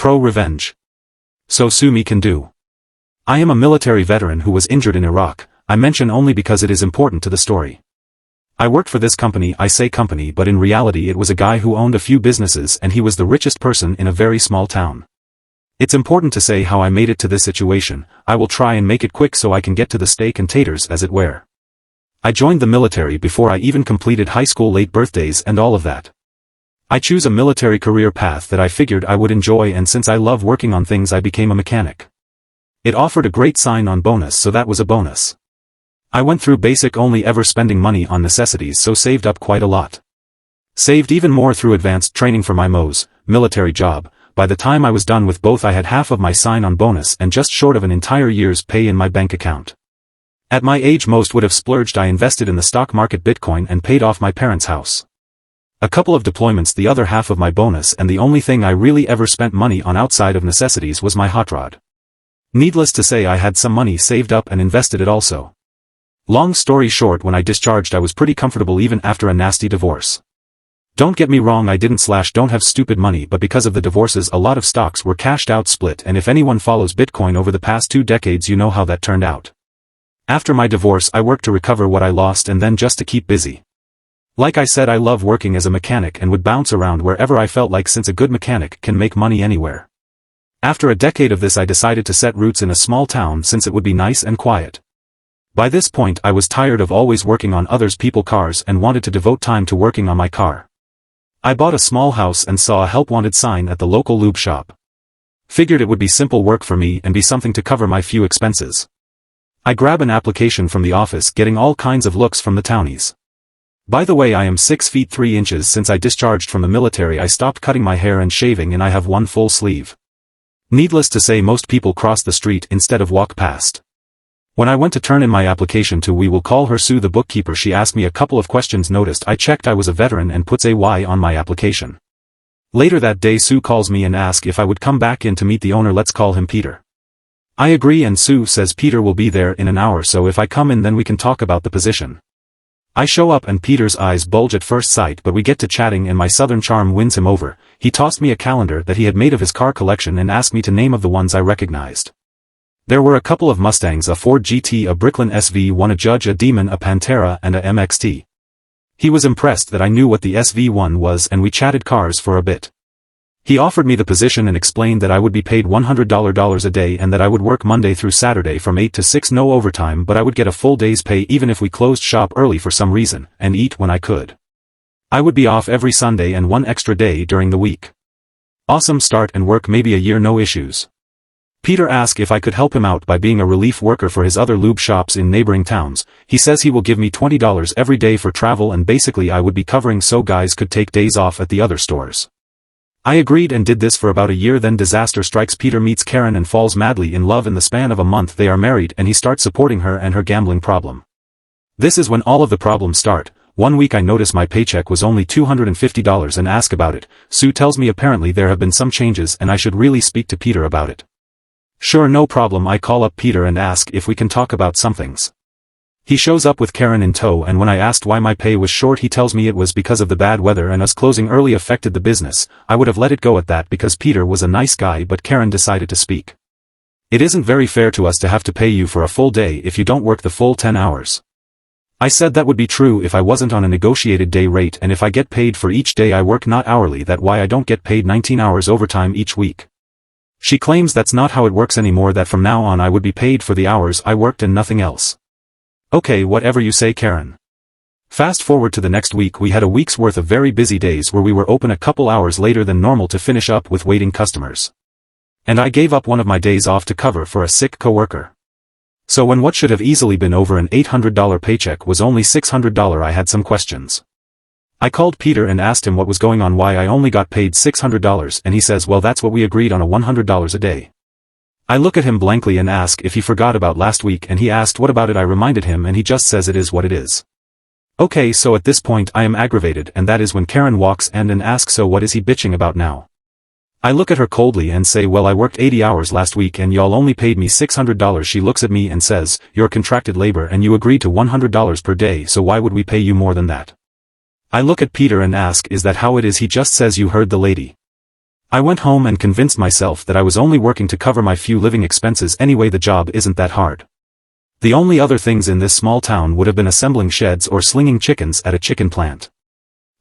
Pro-revenge. So sue me can do. I am a military veteran who was injured in Iraq. I mention only because it is important to the story. I worked for this company. I say company, but in reality it was a guy who owned a few businesses and he was the richest person in a very small town. It's important to say how I made it to this situation. I will try and make it quick so I can get to the steak and taters as it were. I joined the military before I even completed high school, late birthdays and all of that. I choose a military career path that I figured I would enjoy, and since I love working on things I became a mechanic. It offered a great sign-on bonus, so that was a bonus. I went through basic, only ever spending money on necessities, so saved up quite a lot. Saved even more through advanced training for my MOS, military job. By the time I was done with both I had half of my sign-on bonus and just short of an entire year's pay in my bank account. At my age most would have splurged. I invested in the stock market, Bitcoin, and paid off my parents' house. A couple of deployments, the other half of my bonus, and the only thing I really ever spent money on outside of necessities was my hot rod. Needless to say I had some money saved up and invested it also. Long story short, when I discharged I was pretty comfortable even after a nasty divorce. Don't get me wrong, I don't have stupid money, but because of the divorces a lot of stocks were cashed out, split, and if anyone follows Bitcoin over the past 2 decades you know how that turned out. After my divorce I worked to recover what I lost and then just to keep busy. Like I said, I love working as a mechanic and would bounce around wherever I felt like, since a good mechanic can make money anywhere. After a decade of this I decided to set roots in a small town since it would be nice and quiet. By this point I was tired of always working on others people's cars and wanted to devote time to working on my car. I bought a small house and saw a help wanted sign at the local lube shop. Figured it would be simple work for me and be something to cover my few expenses. I grab an application from the office, getting all kinds of looks from the townies. By the way, I am 6 feet 3 inches. Since I discharged from the military I stopped cutting my hair and shaving, and I have one full sleeve. Needless to say most people cross the street instead of walk past. When I went to turn in my application to, we will call her Sue, the bookkeeper, she asked me a couple of questions, noticed I checked I was a veteran and puts a Y on my application. Later that day Sue calls me and asks if I would come back in to meet the owner, let's call him Peter. I agree and Sue says Peter will be there in an hour, so if I come in then we can talk about the position. I show up and Peter's eyes bulge at first sight, but we get to chatting and my southern charm wins him over. He tossed me a calendar that he had made of his car collection and asked me to name of the ones I recognized. There were a couple of Mustangs, a Ford GT, a Bricklin SV1, a Judge, a Demon, a Pantera and a MXT. He was impressed that I knew what the SV1 was and we chatted cars for a bit. He offered me the position and explained that I would be paid $100 a day and that I would work Monday through Saturday from 8 to 6, no overtime, but I would get a full day's pay even if we closed shop early for some reason, and eat when I could. I would be off every Sunday and 1 extra day during the week. Awesome start, and work maybe a year, no issues. Peter asked if I could help him out by being a relief worker for his other lube shops in neighboring towns. He says he will give me $20 every day for travel and basically I would be covering so guys could take days off at the other stores. I agreed and did this for about a year, then disaster strikes. Peter meets Karen and falls madly in love. In the span of a month they are married and he starts supporting her and her gambling problem. This is when all of the problems start. One week I notice my paycheck was only $250 and ask about it. Sue tells me apparently there have been some changes and I should really speak to Peter about it. Sure, no problem. I call up Peter and ask if we can talk about some things. He shows up with Karen in tow, and when I asked why my pay was short he tells me it was because of the bad weather and us closing early affected the business. I would have let it go at that because Peter was a nice guy, but Karen decided to speak. It isn't very fair to us to have to pay you for a full day if you don't work the full 10 hours. I said that would be true if I wasn't on a negotiated day rate and if I get paid for each day I work, not hourly. That's why I don't get paid 19 hours overtime each week. She claims that's not how it works anymore, that from now on I would be paid for the hours I worked and nothing else. Okay, whatever you say, Karen. Fast forward to the next week. We had a week's worth of very busy days where we were open a couple hours later than normal to finish up with waiting customers. And I gave up one of my days off to cover for a sick coworker. So when what should have easily been over an $800 paycheck was only $600, I had some questions. I called Peter and asked him what was going on, why I only got paid $600, and he says, well, that's what we agreed on, a $100 a day. I look at him blankly and ask if he forgot about last week, and he asked what about it. I reminded him and he just says it is what it is. Okay, so at this point I am aggravated, and that is when Karen walks in and asks, so what is he bitching about now? I look at her coldly and say, well, I worked 80 hours last week and y'all only paid me $600. She looks at me and says, you're contracted labor and you agreed to $100 per day, so why would we pay you more than that? I look at Peter and ask, is that how it is? He just says, you heard the lady. I went home and convinced myself that I was only working to cover my few living expenses anyway. The job isn't that hard. The only other things in this small town would have been assembling sheds or slinging chickens at a chicken plant.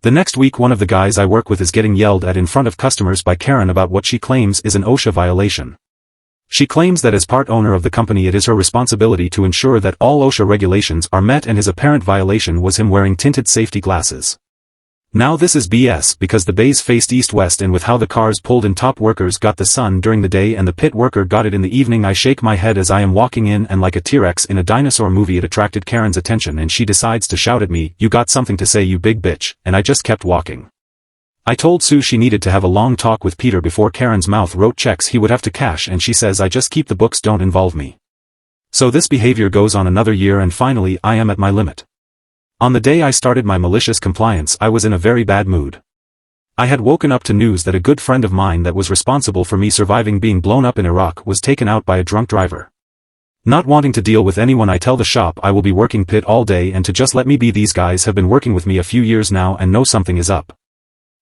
The next week one of the guys I work with is getting yelled at in front of customers by Karen about what she claims is an OSHA violation. She claims that as part owner of the company it is her responsibility to ensure that all OSHA regulations are met, and his apparent violation was him wearing tinted safety glasses. Now this is BS because the bays faced east-west, and with how the cars pulled in, top workers got the sun during the day and the pit worker got it in the evening. I shake my head as I am walking in, and like a T-Rex in a dinosaur movie it attracted Karen's attention and she decides to shout at me, "You got something to say, you big bitch," and I just kept walking. I told Sue she needed to have a long talk with Peter before Karen's mouth wrote checks he would have to cash, and she says I just keep the books, don't involve me. So this behavior goes on another year, and finally I am at my limit. On the day I started my malicious compliance I was in a very bad mood. I had woken up to news that a good friend of mine that was responsible for me surviving being blown up in Iraq was taken out by a drunk driver. Not wanting to deal with anyone, I tell the shop I will be working pit all day and to just let me be. These guys have been working with me a few years now and know something is up.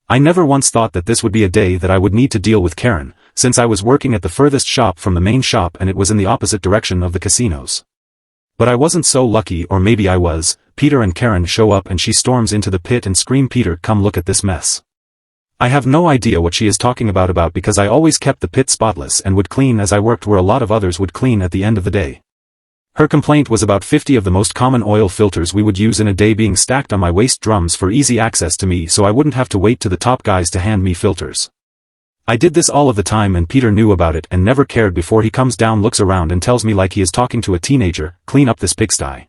I never once thought that this would be a day that I would need to deal with Karen, since I was working at the furthest shop from the main shop and it was in the opposite direction of the casinos. But I wasn't so lucky, or maybe I was. Peter and Karen show up and she storms into the pit and scream, "Peter, come look at this mess." I have no idea what she is talking about because I always kept the pit spotless and would clean as I worked where a lot of others would clean at the end of the day. Her complaint was about 50 of the most common oil filters we would use in a day being stacked on my waste drums for easy access to me, so I wouldn't have to wait to the top guys to hand me filters. I did this all of the time and Peter knew about it and never cared. Before he comes down, looks around and tells me like he is talking to a teenager, "Clean up this pigsty."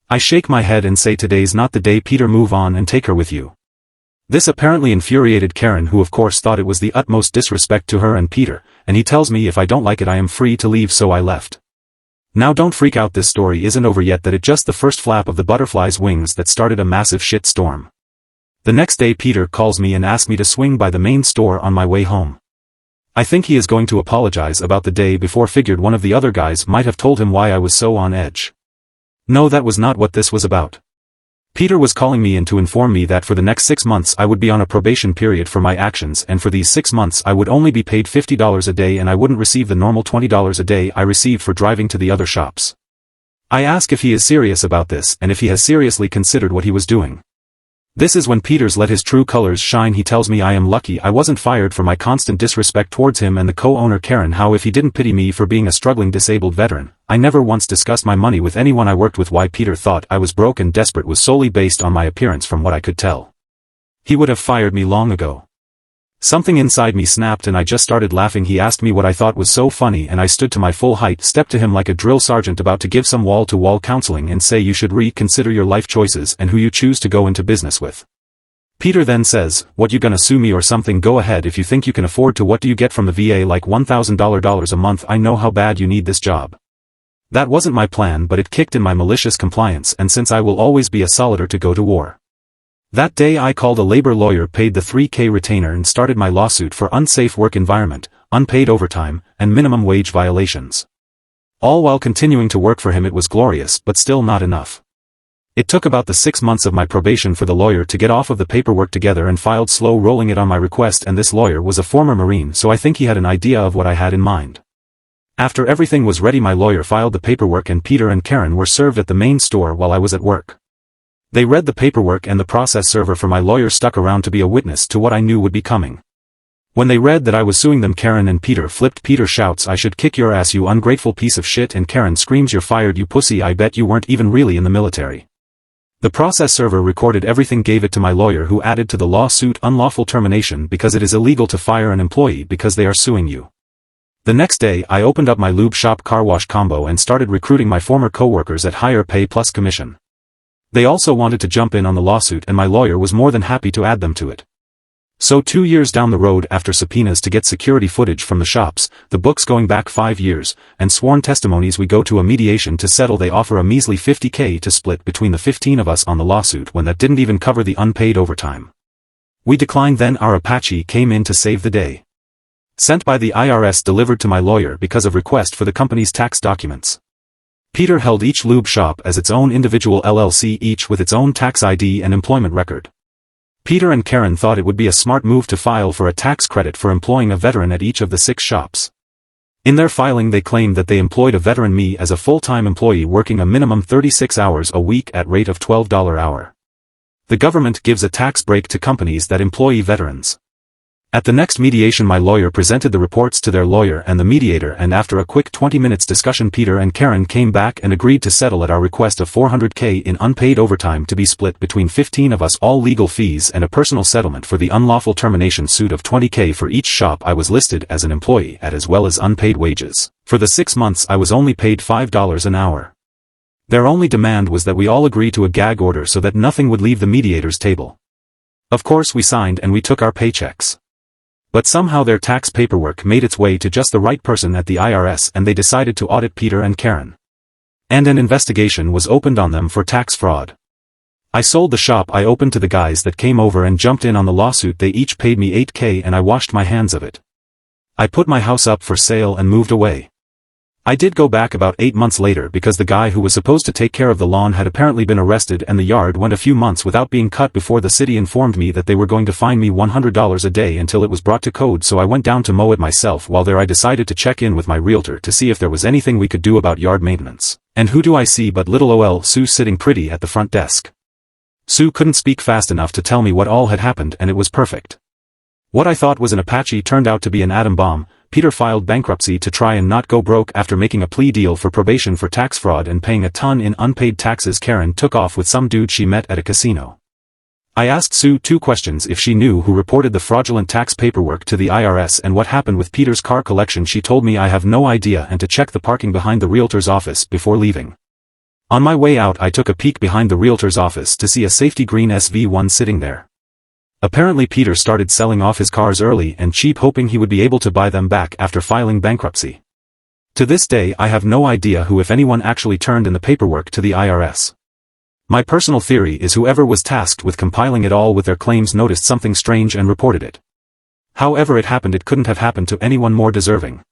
I shake my head and say, "Today's not the day, Peter, move on and take her with you." This apparently infuriated Karen, who of course thought it was the utmost disrespect to her and Peter, and he tells me if I don't like it I am free to leave, so I left. Now don't freak out, this story isn't over yet. That it just the first flap of the butterfly's wings that started a massive shit storm. The next day Peter calls me and asks me to swing by the main store on my way home. I think he is going to apologize about the day before. Figured one of the other guys might have told him why I was so on edge. No, that was not what this was about. Peter was calling me in to inform me that for the next 6 months I would be on a probation period for my actions, and for these 6 months I would only be paid $50 a day and I wouldn't receive the normal $20 a day I received for driving to the other shops. I ask if he is serious about this and if he has seriously considered what he was doing. This is when Peter's let his true colors shine. He tells me I am lucky I wasn't fired for my constant disrespect towards him and the co-owner Karen. How if he didn't pity me for being a struggling disabled veteran. I never once discussed my money with anyone I worked with. Why Peter thought I was broke and desperate was solely based on my appearance. From what I could tell, he would have fired me long ago. Something inside me snapped and I just started laughing. He asked me what I thought was so funny and I stood to my full height, stepped to him like a drill sergeant about to give some wall-to-wall counseling and say you should reconsider your life choices and who you choose to go into business with. Peter then says, "What, you gonna sue me or something? Go ahead if you think you can afford to. What do you get from the VA? Like $1,000 a month. I know how bad you need this job." That wasn't my plan, but it kicked in my malicious compliance, and since I will always be a solider to go to war. That day I called a labor lawyer, paid the $3,000 retainer and started my lawsuit for unsafe work environment, unpaid overtime, and minimum wage violations. All while continuing to work for him. It was glorious, but still not enough. It took about the 6 months of my probation for the lawyer to get off of the paperwork together and filed slow rolling it on my request, and this lawyer was a former Marine, so I think he had an idea of what I had in mind. After everything was ready my lawyer filed the paperwork and Peter and Karen were served at the main store while I was at work. They read the paperwork and the process server for my lawyer stuck around to be a witness to what I knew would be coming. When they read that I was suing them, Karen and Peter flipped. Peter shouts, "I should kick your ass, you ungrateful piece of shit," and Karen screams, "You're fired, you pussy, I bet you weren't even really in the military." The process server recorded everything, gave it to my lawyer, who added to the lawsuit unlawful termination because it is illegal to fire an employee because they are suing you. The next day I opened up my lube shop car wash combo and started recruiting my former coworkers at higher pay plus commission. They also wanted to jump in on the lawsuit and my lawyer was more than happy to add them to it. So 2 years down the road, after subpoenas to get security footage from the shops, the books going back 5 years, and sworn testimonies, we go to a mediation to settle. They offer a measly $50,000 to split between the 15 of us on the lawsuit, when that didn't even cover the unpaid overtime. We declined. Then our Apache came in to save the day. Sent by the IRS, delivered to my lawyer because of request for the company's tax documents. Peter held each lube shop as its own individual LLC, each with its own tax ID and employment record. Peter and Karen thought it would be a smart move to file for a tax credit for employing a veteran at each of the 6 shops. In their filing they claimed that they employed a veteran me as a full-time employee working a minimum 36 hours a week at rate of $12 hour. The government gives a tax break to companies that employ veterans. At the next mediation my lawyer presented the reports to their lawyer and the mediator, and after a quick 20 minutes discussion Peter and Karen came back and agreed to settle at our request of $400K in unpaid overtime to be split between 15 of us, all legal fees and a personal settlement for the unlawful termination suit of $20K for each shop I was listed as an employee at, as well as unpaid wages. For the 6 months I was only paid $5 an hour. Their only demand was that we all agree to a gag order so that nothing would leave the mediator's table. Of course we signed and we took our paychecks. But somehow their tax paperwork made its way to just the right person at the IRS and they decided to audit Peter and Karen. And an investigation was opened on them for tax fraud. I sold the shop I opened to the guys that came over and jumped in on the lawsuit. They each paid me $8K and I washed my hands of it. I put my house up for sale and moved away. I did go back about 8 months later because the guy who was supposed to take care of the lawn had apparently been arrested and the yard went a few months without being cut before the city informed me that they were going to fine me $100 a day until it was brought to code, so I went down to mow it myself. While there I decided to check in with my realtor to see if there was anything we could do about yard maintenance. And who do I see but little ol' Sue sitting pretty at the front desk. Sue couldn't speak fast enough to tell me what all had happened and it was perfect. What I thought was an Apache turned out to be an atom bomb. Peter filed bankruptcy to try and not go broke after making a plea deal for probation for tax fraud and paying a ton in unpaid taxes. Karen took off with some dude she met at a casino. I asked Sue 2 questions: if she knew who reported the fraudulent tax paperwork to the IRS and what happened with Peter's car collection. She told me I have no idea and to check the parking behind the realtor's office before leaving. On my way out I took a peek behind the realtor's office to see a safety green SV1 sitting there. Apparently Peter started selling off his cars early and cheap, hoping he would be able to buy them back after filing bankruptcy. To this day I have no idea who, if anyone, actually turned in the paperwork to the IRS. My personal theory is whoever was tasked with compiling it all with their claims noticed something strange and reported it. However it happened, it couldn't have happened to anyone more deserving.